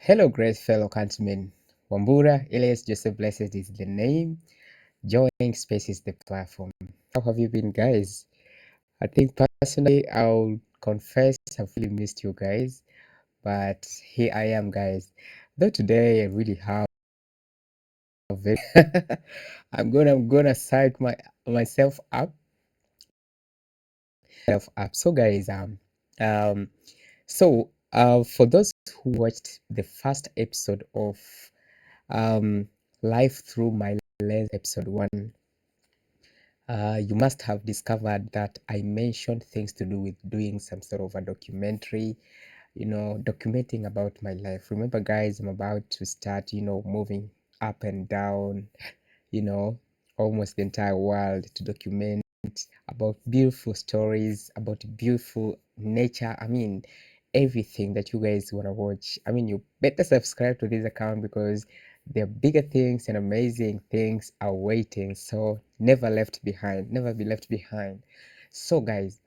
Hello, great fellow countrymen. Wambura, alias Joseph Blessed is the name. Joining Space is the platform. How have you been, guys? I think personally, I'll confess I've really missed you guys, but here I am, guys. Though today I really have it. I'm gonna psych myself up. So, guys, um, for those who watched the first episode of um Life Through My Lens episode 1, you must have discovered that I mentioned things to do with doing some sort of a documentary, documenting about my life. Remember, guys, I'm about to start, moving up and down, you know, almost the entire world to document about beautiful stories, about beautiful nature. I mean, everything that you guys want to watch. I mean, you better subscribe to this account because there are bigger things and amazing things are waiting. So never left behind, never be left behind. So, guys,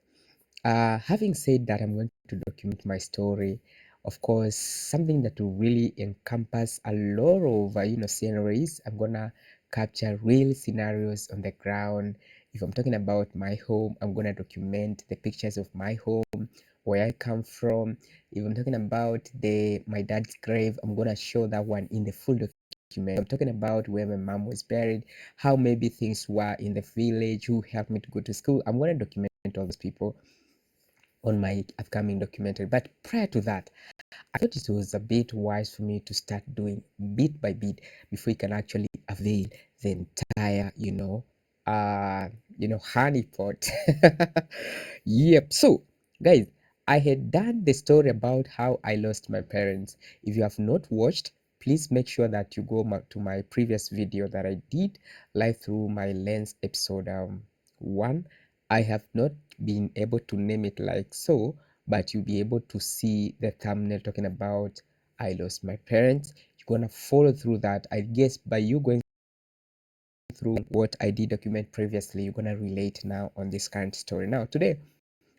having said that, I'm going to document my story. Of course, something that will really encompass a lot of sceneries. I'm gonna capture real scenarios on the ground. If I'm talking about my home, I'm gonna document the pictures of my home, where I come from. If I'm talking about the my dad's grave, I'm gonna show that one in the full document. I'm talking about where my mom was buried, how maybe things were in the village, who helped me to go to school. I'm gonna document all those people on my upcoming documentary. But prior to that, I thought it was a bit wise for me to start doing bit by bit before you can actually avail the entire, honeypot. Yep. So, guys, I had done the story about how I lost my parents. If you have not watched, please make sure that you go to my previous video that I did live through my lens episode 1. I have not been able to name it like so, but you'll be able to see the thumbnail talking about I lost my parents. You're gonna follow through that. I guess by you going through what I did document previously, you're gonna relate now on this current story. Now, today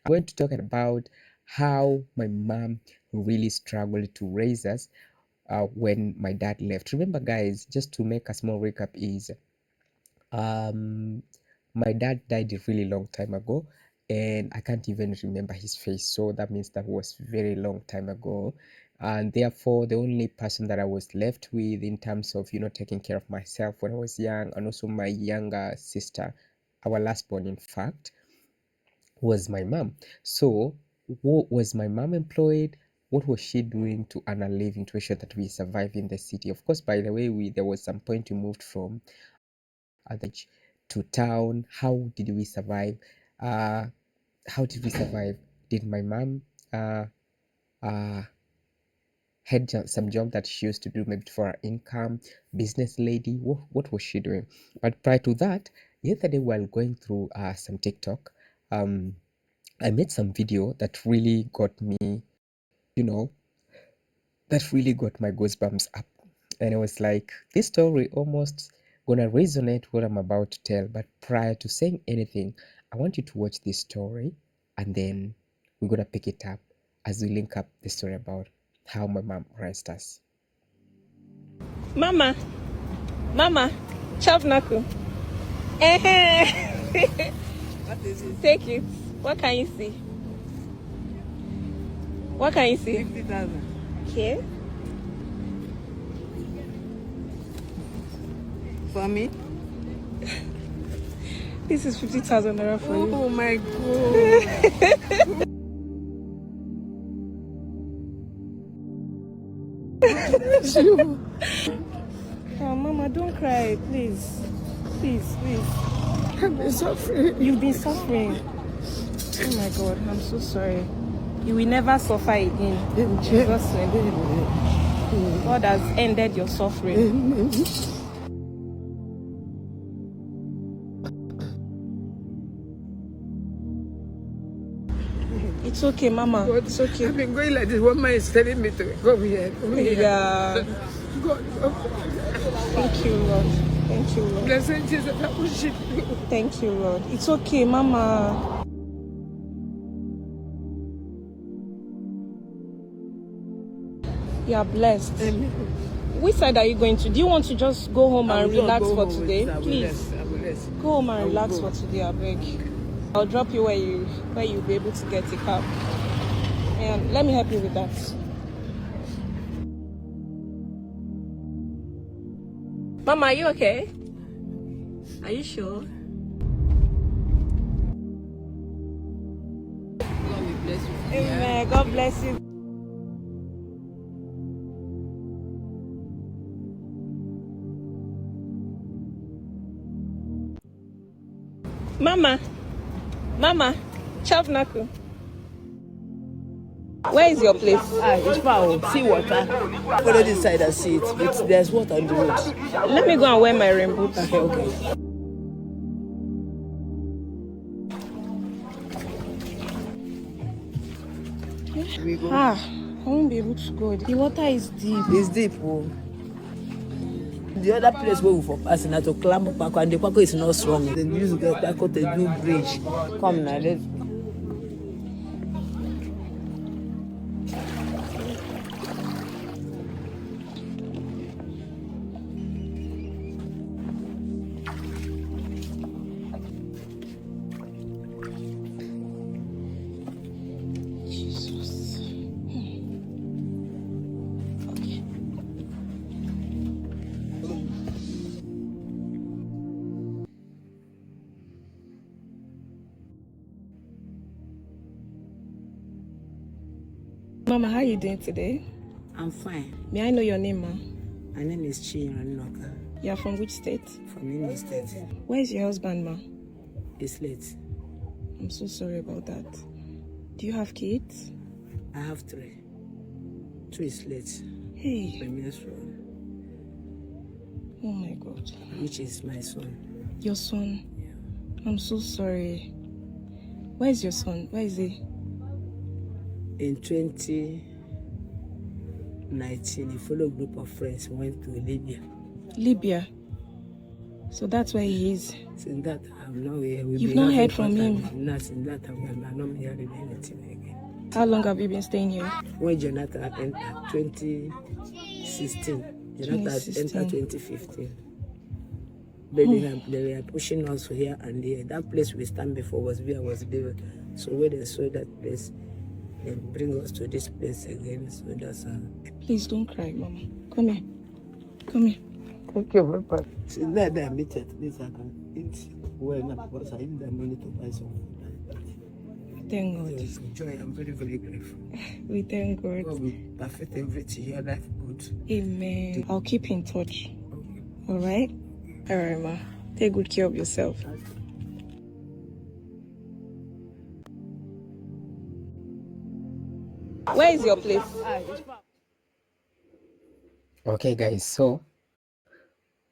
I'm going to talk about how my mom really struggled to raise us when my dad left. Remember, guys, just to make a small recap, is um my dad died a really long time ago, and I can't even remember his face, so that means that was very long time ago. And therefore, the only person that I was left with in terms of taking care of myself when I was young, and also my younger sister, our last born in fact, was my mom. So what was my mom employed? What was she doing to earn a living to ensure that we survive in the city? Of course, by the way, there was some point we moved from other to town. How did we survive? uh how did we survive? Did my mom uh uh had some job that she used to do maybe for her income, business lady? What was she doing? But prior to that, the other day while going through some TikTok, I made some video that really got me, you know that really got my goosebumps up. And it was like, this story almost gonna resonate what I'm about to tell. But prior to saying anything, I want you to watch this story, and then we're gonna pick it up as we link up the story about how my mom raised us. Mama, chop knuckle. What is it? Take it. What can you see? What can you see? 50,000. Okay. For me? This is 50,000 naira for you. Oh my God. Oh, Mama, don't cry, please. Please. I've been suffering. You've been suffering. Oh my God, I'm so sorry. You will never suffer again. In Jesus' name. God has ended your suffering. It's okay, Mama. God, It's okay. I've been going like this. One man is telling me to come here. Yeah. God, Thank you, Lord. Thank you, Lord. blessed Jesus, I worship you. Thank you, Lord. It's okay, Mama. You are blessed. Amen. Which side are you going to? Do you want to just go home and relax for today? I will Please rest. I will rest. go home and I will relax go. for today, I beg. I'll drop you where you'll be able to get a cab. And let me help you with that. Mama, are you okay? Are you sure? God will bless you. Amen. God bless you. Mama, chop knuckle. Where is your place? It's far. See water. Follow this side and see it. There's water on the road. Let me go and wear my rain boots. Okay. We go. I won't be able to go. The water is deep. It's deep. Oh. The other place where we for passing now to climb up and the Paco is not strong. Then use the Paco to do bridge. Come now, let's go. Jesus. Okay. Mama, how are you doing today? I'm fine. May I know your name, ma? My name is Chinyanoka You are from which state? from Imo State. Where is your husband, ma? It's late. I'm so sorry about that. Do you have kids? I have three. Two is late. Hey, Remains one, oh my God. which is my son. Your son? Yeah. I'm so sorry. Where is your son? Where is he? In 2019, a fellow group of friends went to Libya. Libya. So that's where he is. Since that, I'm not here. You've not heard from him? Nothing. That I'm not hearing anything again. How long have you been staying here? When Jonathan entered 2016, Jonathan 2016. entered 2015. They were pushing us here and there. That place we stand before was where I was living. So when they saw that place, they bring us to this place again. So that's Please don't cry, Mama. Come here. Come here. Thank you very much. Since that day I meet at least I can eat well now because I need the money to buy some food. Thank So God. it's a joy. I'm very, very grateful. We thank God. God will perfect everything. Your life good. Amen. I'll keep in touch. Okay. All right? All right, Ma. Take good care of yourself. Where is your place? Okay, guys, so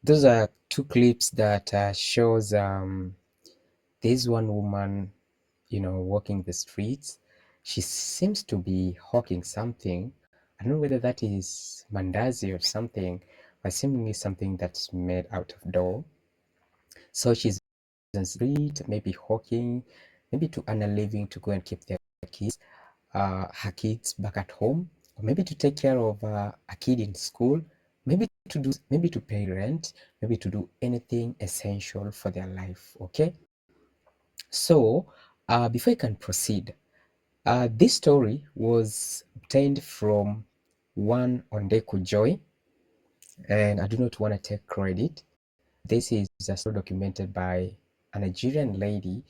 those are two clips that shows there's one woman, walking the streets. She seems to be hawking something. I don't know whether that is mandazi or something, but seemingly something that's made out of dough. So she's on the street, maybe hawking, maybe to earn a living to go and keep kids, her kids back at home, or maybe to take care of a kid in school, maybe to pay rent, maybe to do anything essential for their life. Okay, so before I can proceed, this story was obtained from one Ondeku Joy, and I do not want to take credit. This is a story documented by a Nigerian lady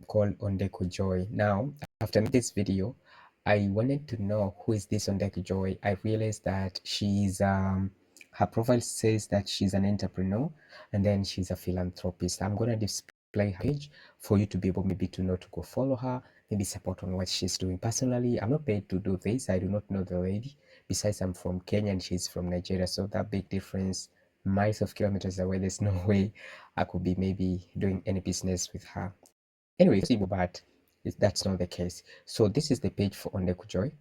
called Ondeku Joy. Now, after this video, I wanted to know who is this Ondeku Joy. I realized that she's her profile says that she's an entrepreneur and then she's a philanthropist. I'm gonna display her page for you to be able maybe to know to go follow her, maybe support on what she's doing. Personally, I'm not paid to do this. I do not know the lady. Besides, I'm from Kenya and she's from Nigeria, so that big difference, miles of kilometers away, there's no way I could be maybe doing any business with her. Anyway, but that's not the case. So this is the page for Ondeku Joy.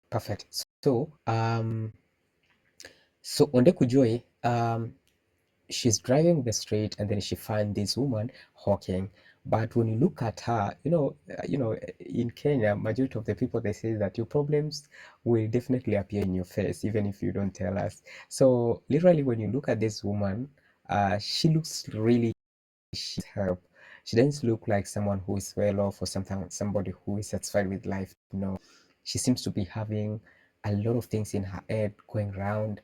Perfect. So So Ondeku Joy, she's driving the street and then she finds this woman hawking. But when you look at her, in Kenya, majority of the people they say that your problems will definitely appear in your face, even if you don't tell us. So literally, when you look at this woman, she looks really she's help. She doesn't look like someone who is well off or somebody who is satisfied with life. No, she seems to be having a lot of things in her head going around.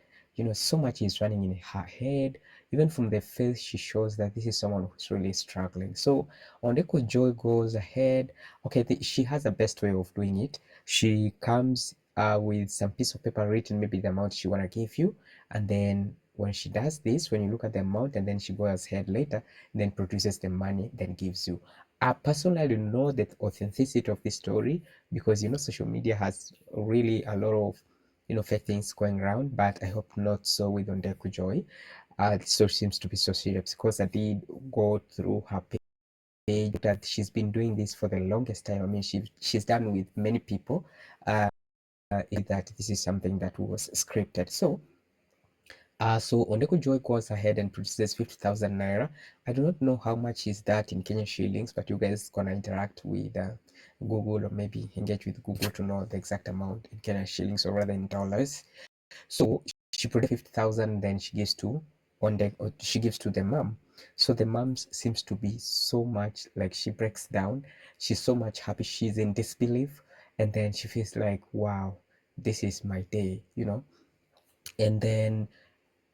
So much is running in her head. Even from the face, she shows that this is someone who's really struggling. So Ondeko Joy goes ahead. Okay, she has the best way of doing it. She comes with some piece of paper written, maybe the amount she wanna give you, and then when she does this, when you look at the amount, and then she goes ahead later, then produces the money, then gives you. I personally know the authenticity of this story because social media has really a lot of fake things going around, but I hope not so with Ondeku Joy. The story seems to be so serious because I did go through her page that she's been doing this for the longest time. I mean, she's done with many people. That this is something that was scripted. So Ondeko Joy goes ahead and produces 50,000 naira. I do not know how much is that in Kenyan shillings, but you guys gonna interact with Google or maybe engage with Google to know the exact amount in Kenyan shillings or rather in dollars. So she produces 50,000, then she gives to she gives to the mom. So the mom seems to be so much like she breaks down. She's so much happy. She's in disbelief, and then she feels like, wow, this is my day. And then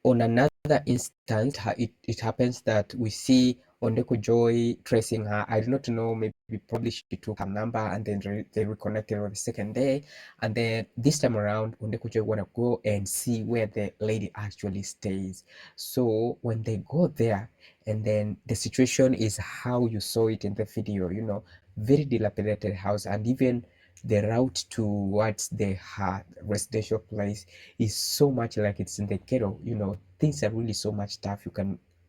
on another instance, it happens that we see Ondeko Joy tracing her. I do not know, maybe probably she took her number and then they reconnected on the second day. And then this time around, Ondeko Joy want to go and see where the lady actually stays. So when they go there, and then the situation is how you saw it in the video, very dilapidated house, and even the route towards her residential place is so much like it's in the ghetto. Things are really so much tough.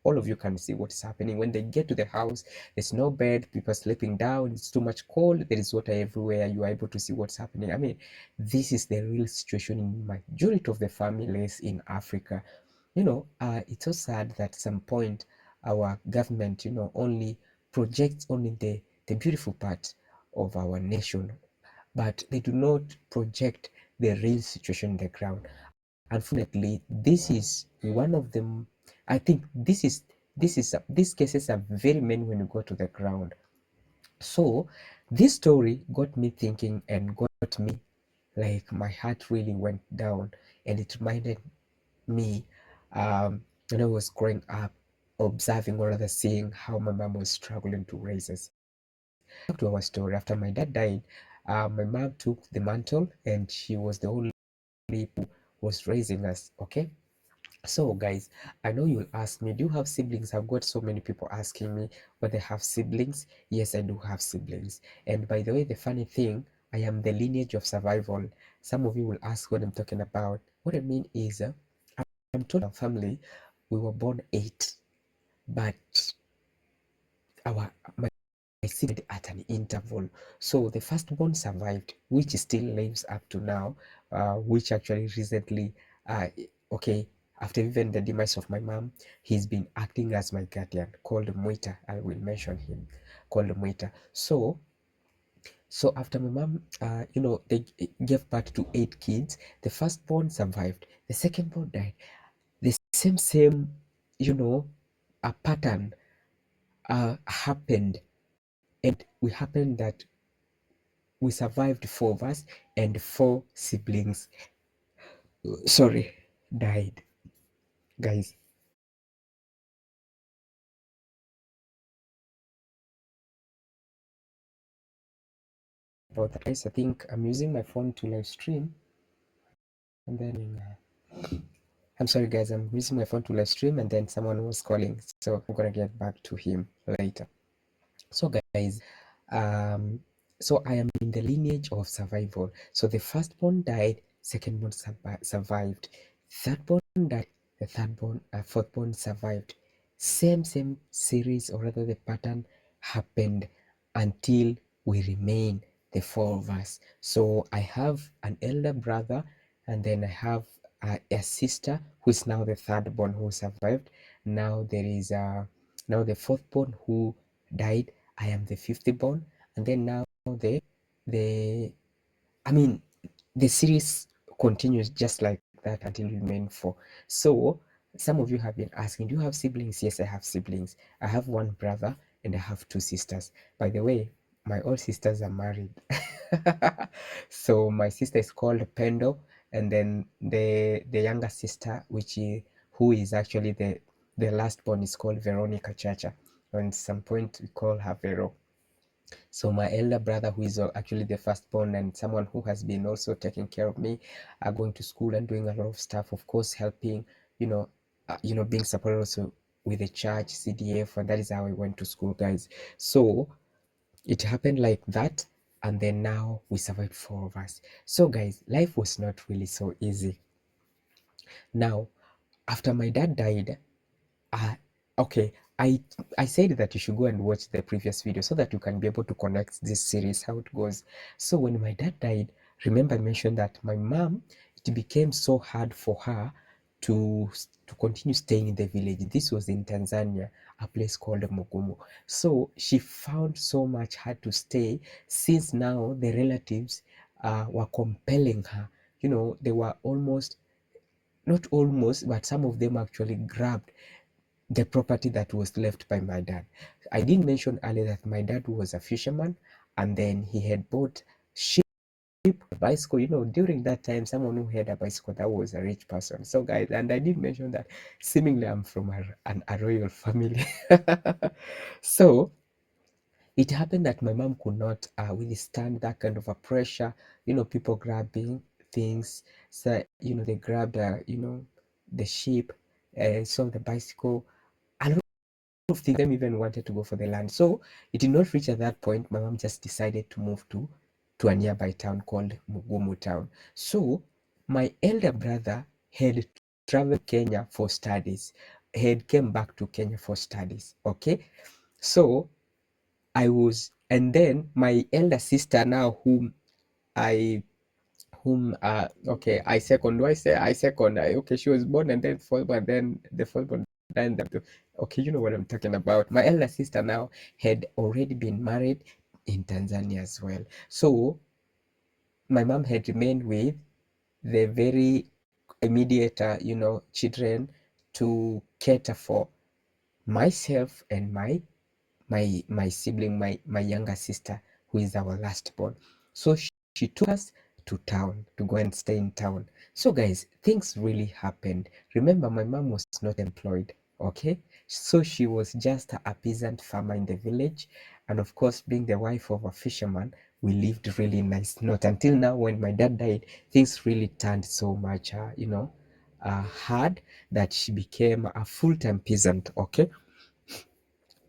All of you can see what's happening. When they get to the house, there's no bed, people sleeping down, it's too much cold, there is water everywhere, you are able to see what's happening. I mean, this is the real situation in majority of the families in Africa. It's so sad that at some point our government, only projects only the beautiful part of our nation, but they do not project the real situation on the ground. Unfortunately, this is one of them. I think these cases are very many when you go to the ground. So this story got me thinking and got me like my heart really went down, and it reminded me when I was growing up, observing or rather seeing how my mom was struggling to raise us. Back to our story. After my dad died, my mom took the mantle, and she was the only who was raising us. Okay. So, guys, I know you'll ask me, do you have siblings? I've got so many people asking me whether I have siblings. Yes, I do have siblings. And by the way, the funny thing, I am the lineage of survival. Some of you will ask what I'm talking about. What I mean is, I'm told our family, we were born 8, but my sibling at an interval. So the firstborn survived, which still lives up to now, which actually recently, uh, okay, after even the demise of my mom, he's been acting as my guardian, called Mwita. I will mention him, called Mwita. So after my mom, they gave birth to 8 kids. The firstborn survived. The secondborn died. The same, a pattern happened, and we happened that we survived 4 of us, and 4 siblings, sorry, died. Guys, about that, guys, I think I'm using my phone to live stream, and then I'm sorry, guys, I'm using my phone to live stream, and then someone was calling, so I'm gonna get back to him later. So, guys, um, so I am in the lineage of survival. So the firstborn died, secondborn survived, thirdborn died, the fourthborn survived. Same series, or rather the pattern happened until we remain the 4 of us. So I have an elder brother, and then I have a sister who is now the third born who survived. Now there is now the fourth born who died. I am the fifth born, and then now the I mean the series continues just like that until we remain four. So some of you have been asking, do you have siblings? Yes, I have siblings. I have one brother and I have two sisters. By the way, my all sisters are married. So my sister is called Pendo, and then the younger sister, who is actually the last born, is called Veronica Chacha. And at some point we call her Vero. So my elder brother, who is actually the firstborn and someone who has been also taking care of me, are going to school and doing a lot of stuff. Of course, helping, being supported also with the church, CDF, and that is how I went to school, guys. So it happened like that, and then now we survived, four of us. So, guys, life was not really so easy. Now, after my dad died, uh, okay, I said that you should go and watch the previous video so that you can be able to connect this series, how it goes. So when my dad died, remember I mentioned that my mom, it became so hard for her to continue staying in the village. This was in Tanzania, a place called Mugumu. So she found so much hard to stay since now the relatives were compelling her. They were almost, not almost, but some of them actually grabbed the property that was left by my dad. I did mention earlier that my dad was a fisherman, and then he had bought sheep, bicycle. During that time, someone who had a bicycle, that was a rich person. So, guys, and I did mention that seemingly I'm from a royal family. So it happened that my mom could not withstand that kind of a pressure. People grabbing things. So they grabbed the sheep, some of the bicycle. A lot of them even wanted to go for the land. So it did not reach at that point. My mom just decided to move to a nearby town called Mugumu town. So my elder brother had traveled Kenya for studies, had came back to Kenya for studies. Okay, so and then my elder sister now, I okay, I second. Do I say I second? Okay, she was born and then fourth, but then the fourth born then okay, you know what I'm talking about. My elder sister now had already been married in Tanzania as well. So my mom had remained with the very immediate children to cater for myself and my sibling, my younger sister, who is our last born. So she took us to town to go and stay in town. So guys, things really happened. Remember, my mom was not employed, okay? So she was just a peasant farmer in the village. And of course, being the wife of a fisherman, we lived really nice. Not until now, when my dad died, things really turned so much, hard, that she became a full-time peasant, okay?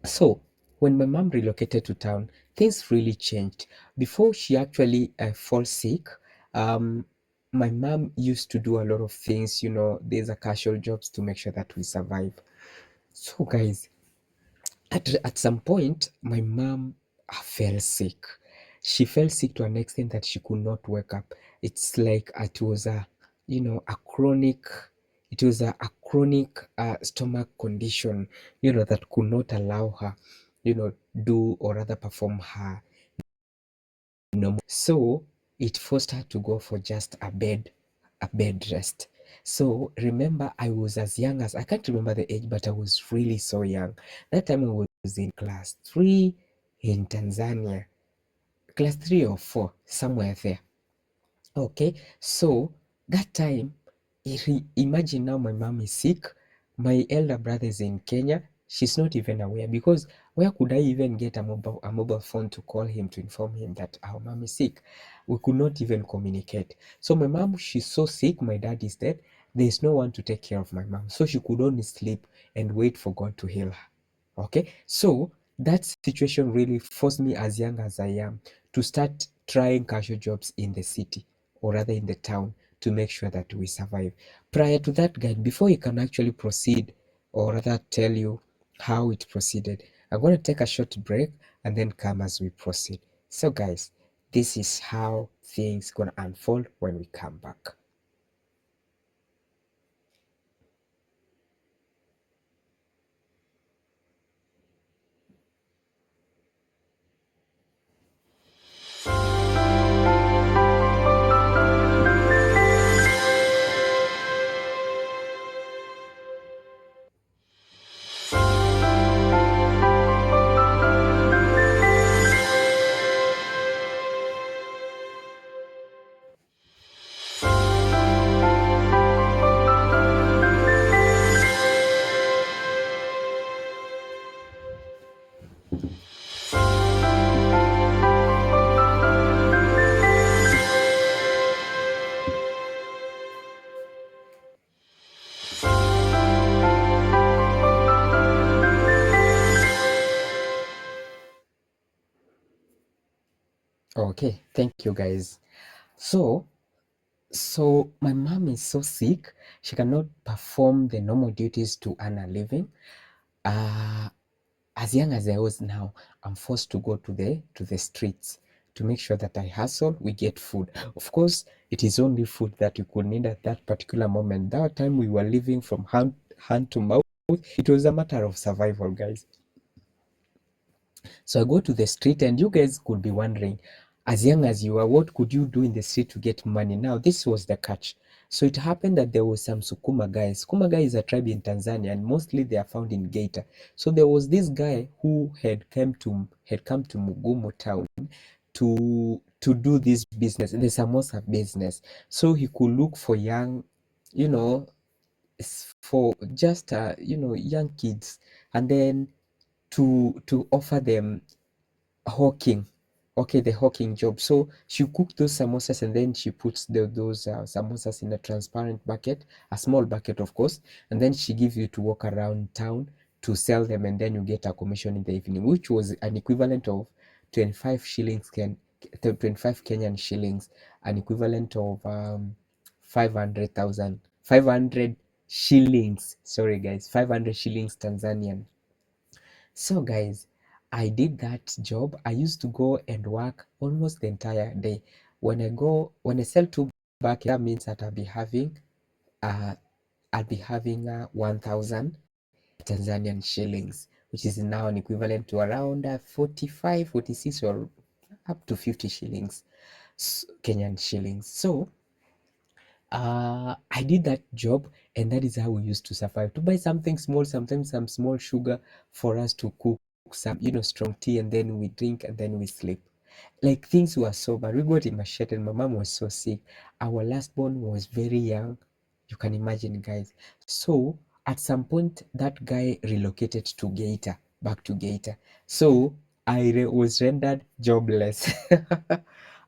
So when my mom relocated to town, things really changed. Before she actually fall sick, um, my mom used to do a lot of things, there's a casual jobs to make sure that we survive. So guys, at some point, my mom fell sick. She fell sick to an extent that she could not wake up. It's like it was a chronic, a chronic stomach condition, that could not allow her, do or rather perform her normal. So it forced her to go for just a bed rest. So remember, I was as young as, I can't remember the age, but I was really so young. That time I was in class 3 in Tanzania, class 3 or 4, somewhere there. Okay, so that time, imagine now my mom is sick, my elder brother is in Kenya. She's not even aware, because where could I even get a mobile phone to call him to inform him that our mom is sick? We could not even communicate. So my mom, she's so sick, my dad is dead. There's no one to take care of my mom. So she could only sleep and wait for God to heal her. Okay, so that situation really forced me, as young as I am, to start trying casual jobs in the city, or rather in the town, to make sure that we survive. Prior to that, guys, before you can actually proceed, or rather tell you how it proceeded, I'm going to take a short break and then come as we proceed. So guys, this is how things going to unfold when we come back. Okay, thank you guys. So, so my mom is so sick, she cannot perform the normal duties to earn a living. Uh, as young as I was now, I'm forced to go to the streets to make sure that I hustle, we get food. Of course, it is only food that you could need at that particular moment. That time we were living from hand to mouth. It was a matter of survival, guys. So I go to the street, and you guys could be wondering, as young as you are, what could you do in the street to get money? Now, this was the catch. So it happened that there was some Sukuma guys. Sukuma guy is a tribe in Tanzania, and mostly they are found in Geita. So there was this guy who had come to Mugumu town to do this business, the samosa business. So he could look for young, you know, for just young kids, and then to offer them hawking. Okay, the hawking job. So she cooked those samosas, and then she puts those samosas in a transparent bucket, a small bucket, of course, and then she gives you to walk around town to sell them, and then you get a commission in the evening, which was an equivalent of 25 shillings, 25 Kenyan shillings, an equivalent of 500 shillings. Sorry, guys, 500 shillings Tanzanian. So guys, I did that job. I used to go and work almost the entire day. When I sell two back, that means that uh, I'll be having 1,000 Tanzanian shillings, which is now an equivalent to around 45, 46, or up to 50 shillings, Kenyan shillings. So I did that job, and that is how we used to survive. To buy something small, sometimes some small sugar for us to cook some, strong tea, and then we drink, and then we sleep. Like, things were so bad. We got in machete, and my mom was so sick. Our last born was very young. You can imagine, guys. So at some point, that guy relocated to Geita, back to Geita. So was rendered jobless.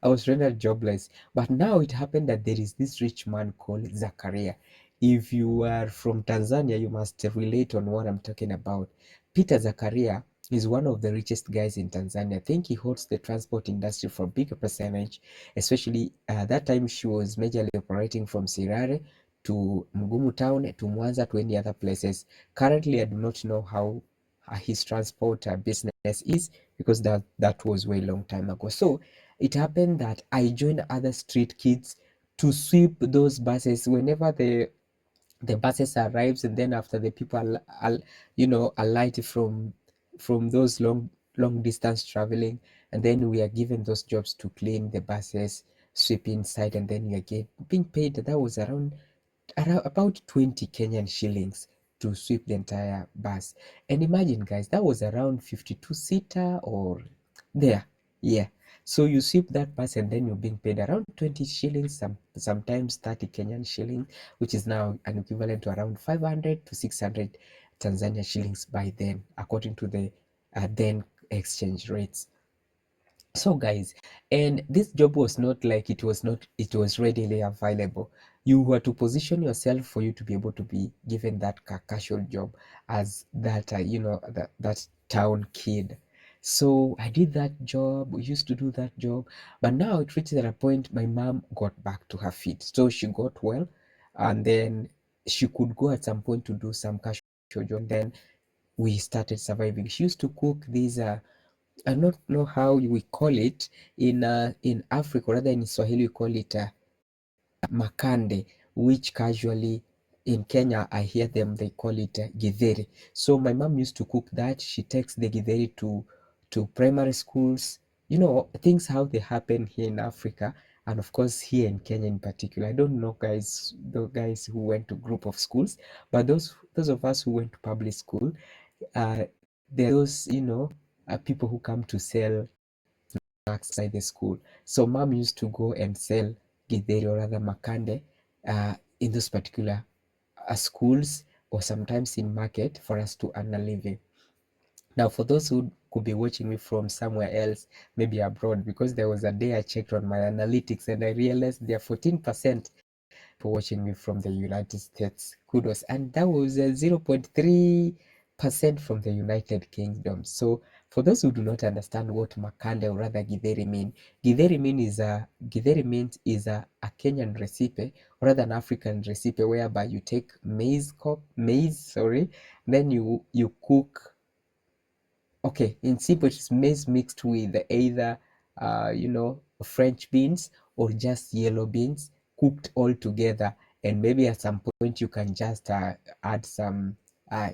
I was rendered jobless. But now it happened that there is this rich man called Zakaria. If you are from Tanzania, you must relate on what I'm talking about. Peter Zakaria is one of the richest guys in Tanzania. I think he holds the transport industry for a bigger percentage, especially that time she was majorly operating from Sirare to Mugumu town to Mwanza to any other places. Currently, I do not know how his transport business is, because that was way long time ago. So it happened that I joined other street kids to sweep those buses whenever the buses arrives, and then after the people alight from those long distance traveling, and then we are given those jobs to clean the buses, sweep inside, and then we are being paid. That was around about 20 Kenyan shillings to sweep the entire bus. And imagine, guys, that was around 52-seater or there. Yeah. So you sweep that bus, and then you're being paid around 20 shillings, sometimes 30 Kenyan shillings, which is now an equivalent to around 500 to 600 Tanzania shillings by then, according to the then exchange rates. So guys, and this job was not like it was readily available. You were to position yourself for you to be able to be given that casual job as that that town kid. So I did that job. We used to do that job, but now it reached at a point my mom got back to her feet. So she got well, and then she could go at some point to do some casual job. And then we started surviving. She used to cook these I don't know how we call it in Africa, rather in Swahili we call it makande, which casually in Kenya I hear they call it githeri. So my mom used to cook that. She takes the githeri to primary schools. Things how they happen here in Africa, and of course here in Kenya in particular. I don't know, guys, the guys who went to group of schools, but those of us who went to public school, uh, there are those people who come to sell outside the school. So mom used to go and sell githeri, or rather makande, in those particular schools, or sometimes in market, for us to earn a living. Now, for those who could be watching me from somewhere else, maybe abroad, because there was a day I checked on my analytics and I realized there are 14% for watching me from the United States. Kudos. And that was 0.3% from the United Kingdom. So For those who do not understand what makande or rather githeri mean, githeri means is a Kenyan recipe or rather an African recipe whereby you take maize, sorry, then you cook. Okay, in simple, it's maize mixed with either French beans or just yellow beans cooked all together, and maybe at some point you can just add some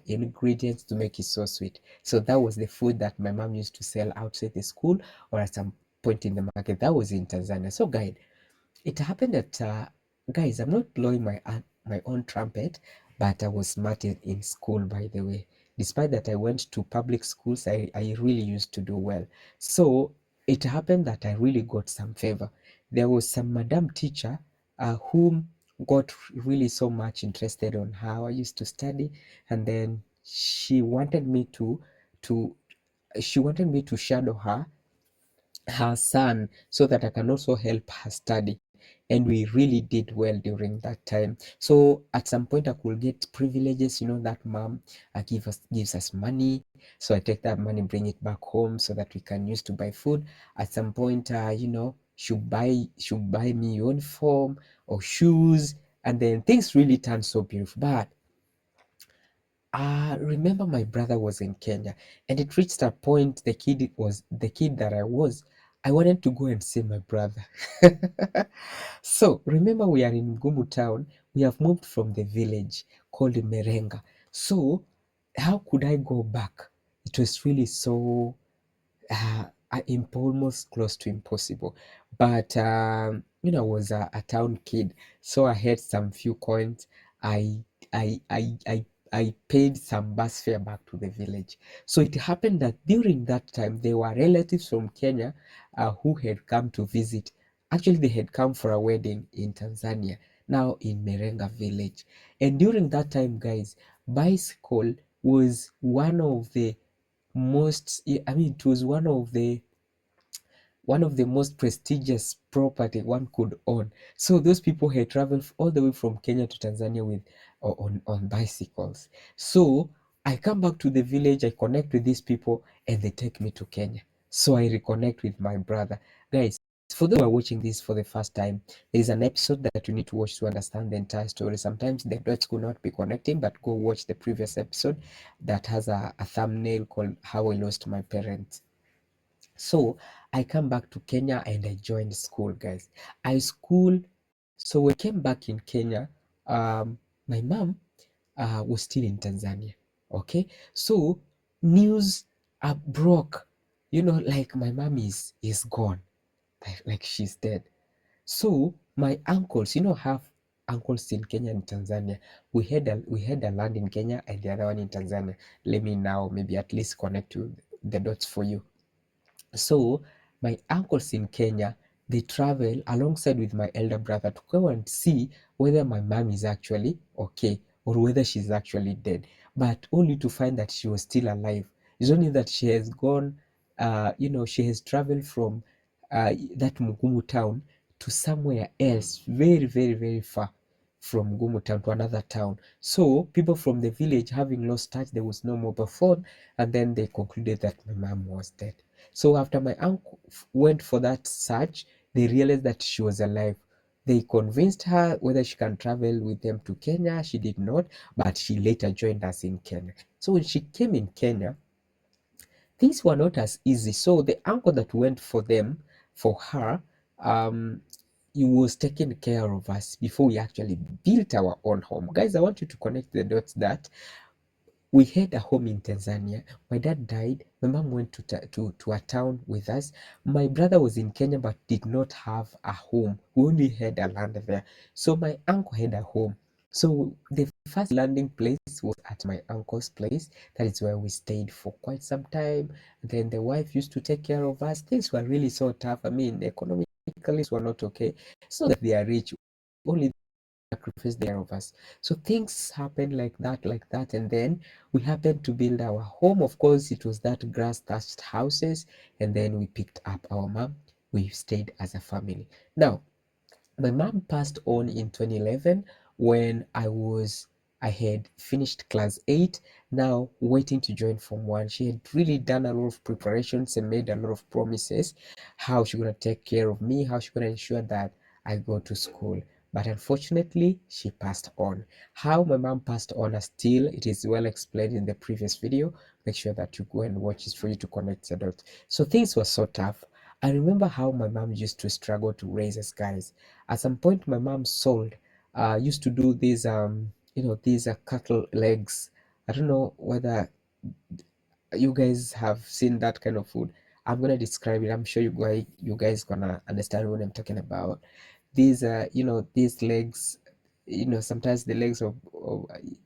ingredients to make it so sweet. So that was the food that my mom used to sell outside the school or at some point in the market. That was in Tanzania. So guys, it happened that guys, I'm not blowing my own trumpet, but I was smart in school, by the way. Despite that I went to public schools, I really used to do well. So it happened that I really got some favor. There was some madam teacher whom got really so much interested on how I used to study, and then to she wanted me to shadow her son so that I can also help her study. And we really did well during that time. So at some point I could get privileges, that mom gives us money. So I take that money, bring it back home so that we can use to buy food. At some point, should buy me uniform or shoes, and then things really turned so beautiful. But remember my brother was in Kenya, and it reached a point the kid that I wanted to go and see my brother. So remember we are in Gumu town. We have moved from the village called Merenga. So how could I go back? It was really so almost close to impossible. But I was a town kid, so I had some few coins. I I I I I paid some bus fare back to the village. So it happened that during that time there were relatives from Kenya who had come to visit. Actually, they had come for a wedding in Tanzania, now in Merenga village. And during that time, guys, bicycle was one of the it was one of the most prestigious property one could own. So those people had traveled all the way from Kenya to Tanzania with on bicycles. So I come back to the village, I connect with these people, and they take me to Kenya. So I reconnect with my brother. Guys, for those who are watching this for the first time, there is an episode that you need to watch to understand the entire story. Sometimes the dots could not be connecting, but go watch the previous episode that has a thumbnail called How I Lost My Parents. So I come back to Kenya and I joined school, guys. I school. So when I came back in Kenya, my mom was still in Tanzania. Okay, so news broke. Like my mom is gone, like she's dead. So my uncles, have uncles in Kenya and Tanzania. We had a land in Kenya and the other one in Tanzania. Let me now maybe at least connect the dots for you. So my uncles in Kenya, they travel alongside with my elder brother to go and see whether my mom is actually okay or whether she's actually dead, but only to find that she was still alive. It's only that she has gone, she has traveled from that Mugumu town to somewhere else, very, very, very far from Gumu town to another town. So people from the village, having lost touch, there was no mobile phone, and then they concluded that my mom was dead. So after my uncle went for that search, they realized that she was alive. They convinced her whether she can travel with them to Kenya. She did not, but she later joined us in Kenya. So when she came in Kenya, things were not as easy. So the uncle that went for her, he was taking care of us before we actually built our own home. Guys, I want you to connect the dots that we had a home in Tanzania. My dad died. My mom went to a town with us. My brother was in Kenya but did not have a home. We only had a land there. So my uncle had a home. So the first landing place was at my uncle's place. That is where we stayed for quite some time. Then the wife used to take care of us. Things were really so tough. I mean, economically, things were not okay. So that they are rich, only sacrifice there of us. So things happened like that, and then we happened to build our home. Of course, it was that grass thatched houses, and then we picked up our mom. We stayed as a family. Now, my mom passed on in 2011 when I was I had finished class 8, now waiting to join Form 1. She had really done a lot of preparations and made a lot of promises how she's going to take care of me, how she's going to ensure that I go to school. But unfortunately, she passed on. How my mom passed on as still, it is well explained in the previous video. Make sure that you go and watch it for you to connect the dots. So things were so tough. I remember how my mom used to struggle to raise us guys. At some point, my mom sold, used to do these, these are cattle legs. I don't know whether you guys have seen that kind of food. I'm gonna describe it. I'm sure you guys gonna understand what I'm talking about. These these legs, sometimes the legs of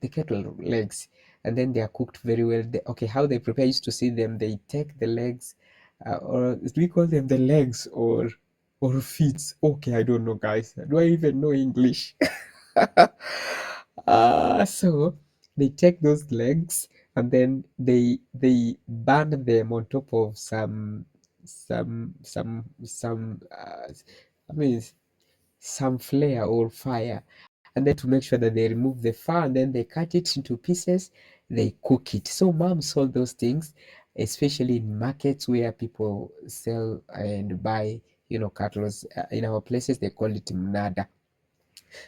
the cattle legs, and then they are cooked very well. Okay, how they prepare, I used to see them. They take the legs, or do we call them the legs or feet? Okay, I don't know, guys. Do I even know English? So they take those legs and then they burn them on top of some I mean some flare or fire, and then to make sure that they remove the fur, and then they cut it into pieces, they cook it. So mom sold those things, especially in markets where people sell and buy, cattle. In our places they call it mnada.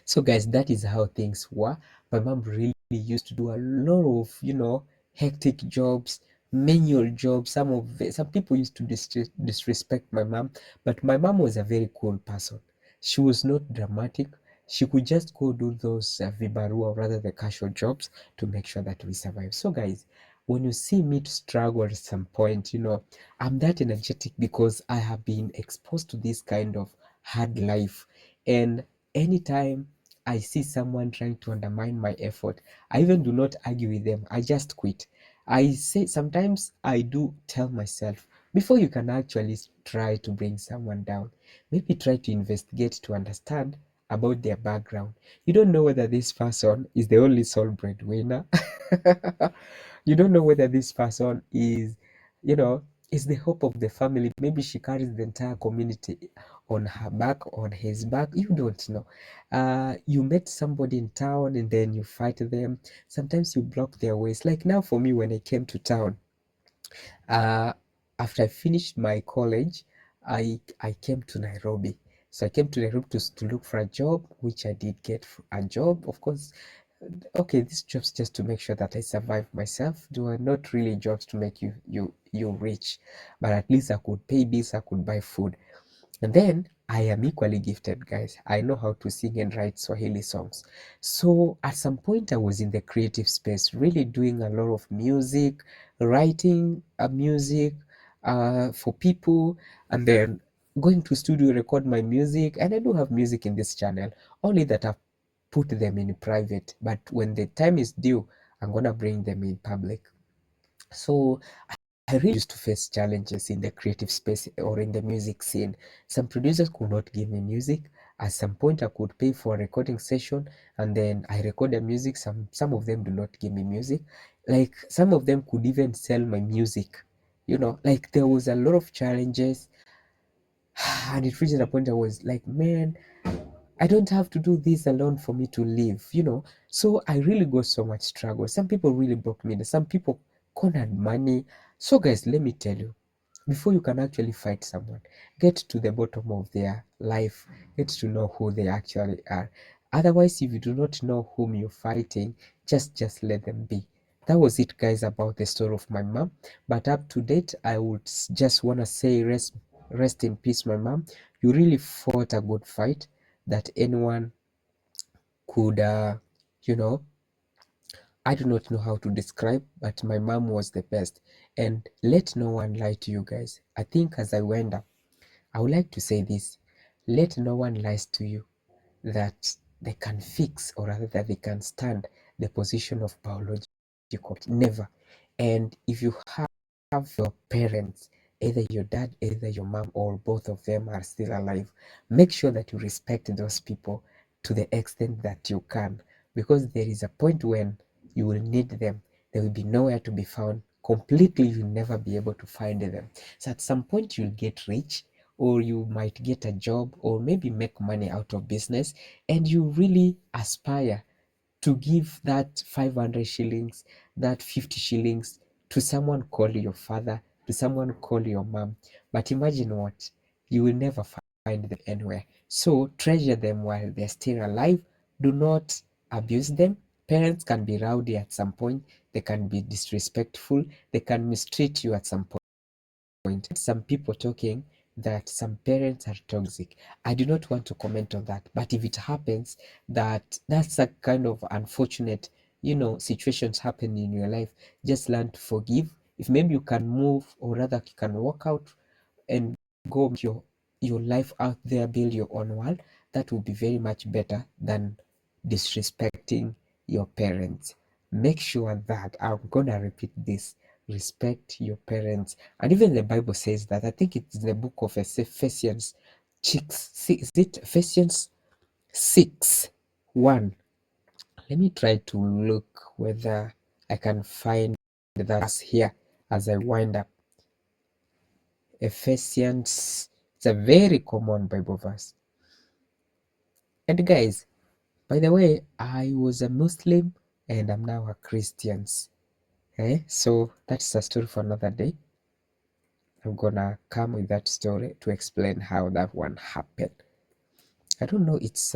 So guys, that is how things were. My mom really used to do a lot of, hectic jobs, manual jobs. Some people used to disrespect my mom, but my mom was a very cool person. She was not dramatic. She could just go do those vibarua, or rather the casual jobs, to make sure that we survive. So guys, when you see me to struggle at some point, I'm that energetic because I have been exposed to this kind of hard life. And anytime I see someone trying to undermine my effort, I even do not argue with them. I just quit. I say sometimes I do tell myself, before you can actually try to bring someone down, maybe try to investigate to understand about their background. You don't know whether this person is the only sole breadwinner. You don't know whether this person you know, is the hope of the family. Maybe she carries the entire community on her back, on his back. You don't know. You met somebody in town and then you fight them. Sometimes you block their ways. Like now for me, when I came to town, uh, after I finished my college, I came to Nairobi. So I came to Nairobi to look for a job, which I did get a job. Of course, okay, this job's just to make sure that I survive myself. They were not really jobs to make you rich, but at least I could pay bills, I could buy food. And then I am equally gifted, guys. I know how to sing and write Swahili songs. So at some point, I was in the creative space, really doing a lot of music, writing music for people, and then going to studio record my music. And I do have music in this channel, only that I've put them in private. But when the time is due, I'm gonna bring them in public. So I really used to face challenges in the creative space or in the music scene. Some producers could not give me music. At some point, I could pay for a recording session and then I record the music. Some of them do not give me music. Like some of them could even sell my music. Like there was a lot of challenges, and it reached a point I was like, man, I don't have to do this alone for me to live. So I really got so much struggle. Some people really broke me. Some people cornered money. So guys, let me tell you, before you can actually fight someone, get to the bottom of their life, get to know who they actually are. Otherwise, if you do not know whom you're fighting, just let them be. That was it, guys, about the story of my mom. But up to date, I would just want to say rest in peace, my mom. You really fought a good fight that anyone could you know I do not know how to describe, but my mom was the best. And let no one lie to you guys. I think as I went up, I would like to say this: let no one lies to you that they can fix, or rather that they can stand the position of biological. Never. And if you have your parents, either your dad, either your mom, or both of them are still alive, make sure that you respect those people to the extent that you can, because there is a point when you will need them. They will be nowhere to be found. Completely, you'll never be able to find them. So at some point, you'll get rich, or you might get a job, or maybe make money out of business, and you really aspire to give that 500 shillings, that 50 shillings to someone call your father, to someone call your mom. But imagine what? You will never find them anywhere. So treasure them while they're still alive. Do not abuse them. Parents can be rowdy at some point. They can be disrespectful. They can mistreat you at some point. Some people talking that some parents are toxic. I do not want to comment on that, but if it happens that that's a kind of unfortunate, situations happen in your life, just learn to forgive. If maybe you can move, or rather you can walk out and go make your life out there, build your own world, that will be very much better than disrespecting your parents. Make sure that, I'm gonna repeat this, respect your parents. And even the Bible says that. I think it's the book of Ephesians 6, is it Ephesians 6 1? Let me try to look whether I can find that verse here as I wind up. Ephesians, it's a very common Bible verse. And guys, by the way, I was a Muslim and I'm now a Christian. So that's a story for another day. I'm gonna come with that story to explain how that one happened. I don't know, it's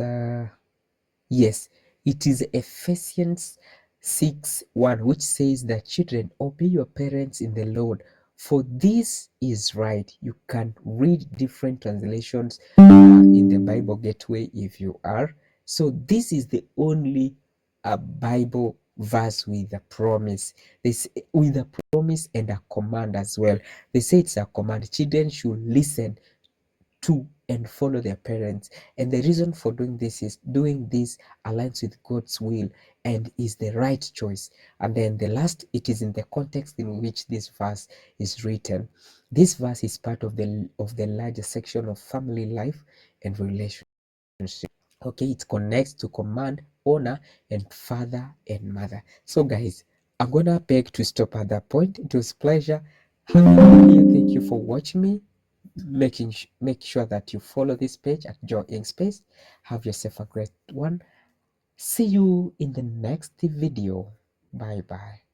yes, it is Ephesians 6 1, which says that children, obey your parents in the Lord, for this is right. You can read different translations in the Bible Gateway if you are. So this is the only Bible verse with a promise. With a promise and a command as well. They say it's a command. Children should listen to and follow their parents, and the reason for doing this is doing this aligns with God's will and is the right choice. And then the last, it is in the context in which this verse is written. This verse is part of the larger section of family life and relationship. Okay, it connects to command, honor, and father and mother. So guys, I'm gonna beg to stop at that point. It was pleasure having you here. Thank you for watching me. Make sure that you follow this page at Joy Ink Space. Have yourself a great one. See you in the next video. Bye bye.